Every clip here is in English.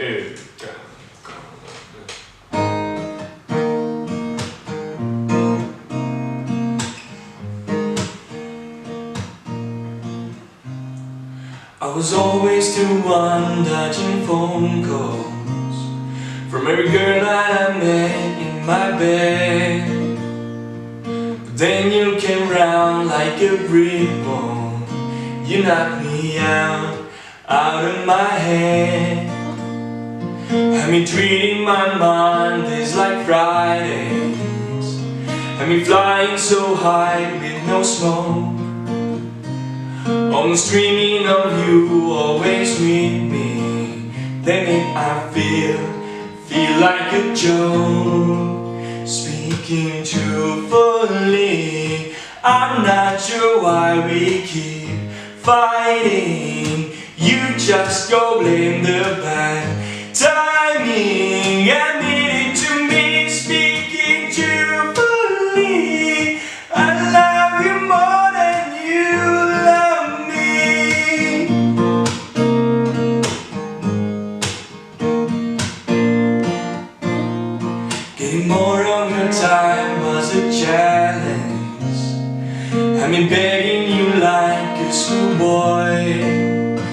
I was always the one dodging phone calls from every girl that I met in my bed. But then you came round like a brick wall. You knocked me out of my head. Had me treating my Mondays like Fridays. Had me flying so high with no smoke. Almost dreaming of you always with me. Then I feel like a joke. Speaking truthfully, I'm not sure why we keep fighting. You just go blame the bad timing. Admit it to me, speaking truthfully, I love you more than you love me. Getting more of your time was a challenge. Had me begging you like a schoolboy.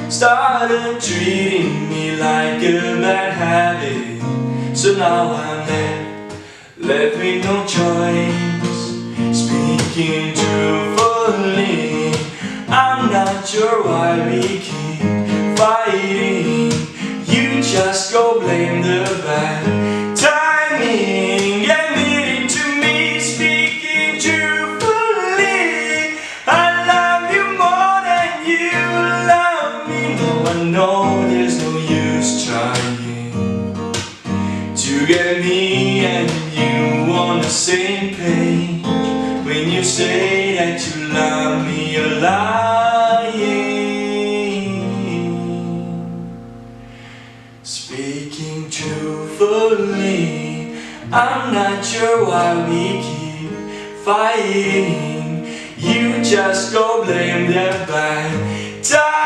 Started treating me like a bad habit. So now I'm left with no choice. Speaking truthfully, I'm not sure why we keep fighting. You just go blame the bad timing. Admit it to me, speaking truthfully, I love you more than you love me. No, I know there's no use trying to get me and you on the same page. When you say that you love me, you're lying. Speaking truthfully, I'm not sure why we keep fighting. You just go blame the bad time.